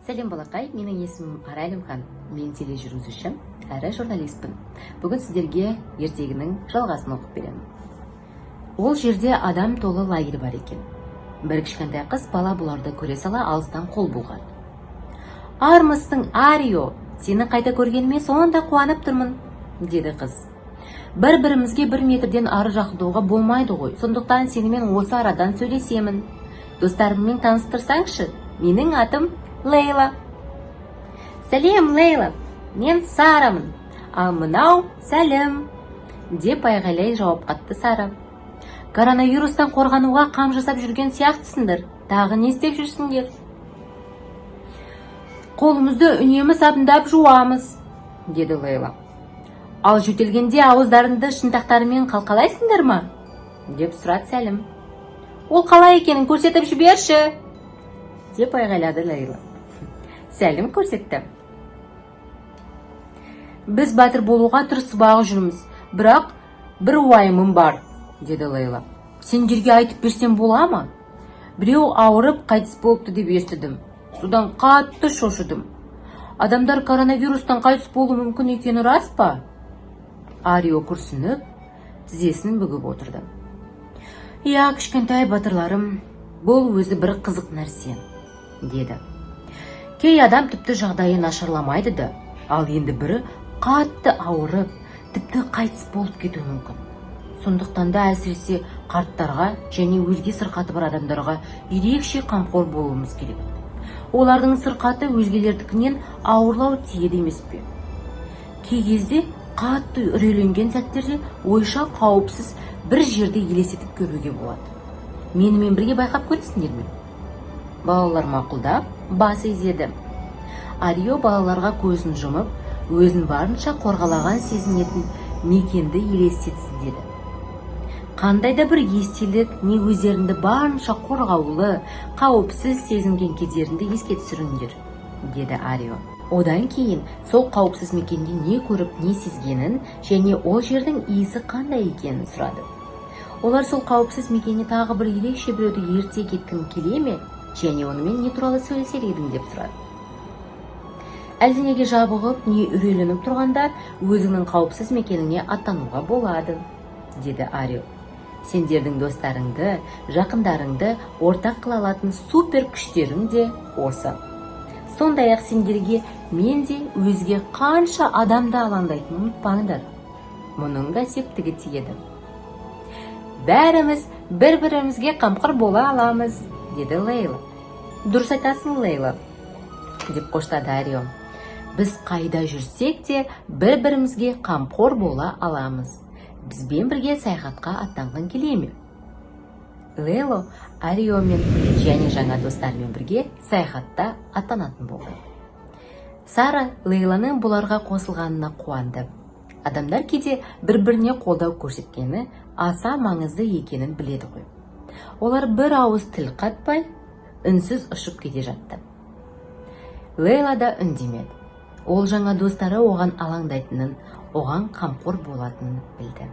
Сәлем балақай, менің есімім Арайлымхан. Мен тележүргізуші әрі журналистпін. Бүгін сіздерге ертегінің жалғасын оқып беремін. Ол жерде адам толы лагерь бар екен. Бір кішкентай қыз бала бұларды көре сала алыстан қол бұлған. Армысың, Арио, сені қайта көргеніме сонда қуанып тұрмын, деді қыз. Бір-бірімізге 1 метрден ары жақындауға болмайды ғой, сондықтан сенімен осы арадан сөйлесемін. Достарыммен таныстырсаңшы, менің атым Лейла. Сәлем, Лейла, мен Сарамын, ал мынау сәлем, деп айғайлай жауап қатты Сара. Коронавирустан қорғануға қам жасап жүрген сияқтысыңдар, тағы не істеп жүрсіңдер? Қолымызды үнемі сабындап жуамыз, деді Лейла. Ал жөтелгенде ауыздарыңды шынтақтарымен қалқалайсыңдар ма? Деп сұрады Сәлім. Ол қалай екенін көрсетіп жіберші, деп айғайлады Лейла. Сәлім көрсетті. Біз батыр болуға тырысып-ақ жүрміз, бірақ бір уайымым бар, деді Лейла. Сендерге айтып берсем бола ма? Біреу ауырып қайтыс болыпты деп естідім. Содан қатты шошыдым. Адамдар коронавирустан қайтыс болуы мүмкін екені рас па? Арио күрсініп, тізесін бүгіп отырды. Я, кішкентай батырларым, бұл өзі бір қызық нәрсе, деді. Кей адам тіпті жағдайы нашарламайды да, ал енді бірі қатты ауырып, тіпті қайтыс болып кетуі мүмкін. Сондықтан да әсіресе қарттарға және өзге сырқаты бар адамдарға ерекше қамқор болуымыз керек. Олардың сырқаты өзгелердікінен ауырлау тиеді емес пе? Кей кезде қатты үрейленген сәттерде ойша қауіпсіз бір жерде елестетіп көруге болады. Менімен бірге байқап көресіңдер ме? Балалар мақұлдап, басы изеді. Арио балаларға көзін жұмып, өзін барынша қорғалаған сезінетін мекенді елестетсін деді. Қандай да бір естелік не өздеріңді барынша қорғаулы, қауіпсіз сезінген кездерінде еске түсіріңдер, деді Арио. Одан кейін сол қауіпсіз мекенде не көріп, не сезгенін және ол жердің иісі қандай екенін сұрады. Олар сол қауіпсіз мекеніне тағы бір ерекше біреуді ерте кеткім келе ме, және онымен не туралы сөйлесер едің деп сұрады. Әлденеге жабығып, не үрейленіп тұрғанда өзіңнің қауіпсіз мекеніне аттануға болады, деді Арио. Сендердің достарыңды, жақындарыңды ортақ қыла алатын супер күштерің де осы. Сондай-ақ сендерге мен де өзге қанша адамды алаңдайтынын ұмытпаңдар. Мұның да септігі тиеді. Бәріміз бір-бірімізге қамқор бола аламыз, деді Лейла. Дұрыс айтасың, Лейла, деп қоштады Арио. Біз қайда жүрсек те бір-бірімізге қамқор бола аламыз. Бізбен бірге саяхатқа аттанған келе ме? Лейло Ариомен және жаңа достарымен бірге саяхатта аттанатын болды. Сара Лейланың бұларға қосылғанына қуанды. Адамдар кейде бір-біріне қолдау көрсеткені аса маңызды екенін біледі ғой. Олар бір ауыз тіл қатпай, үнсіз ұшып кете жатты. Лейла да үндемеді. Ол жаңа достары оған алаңдайтынын, оған қамқор болатынын білді.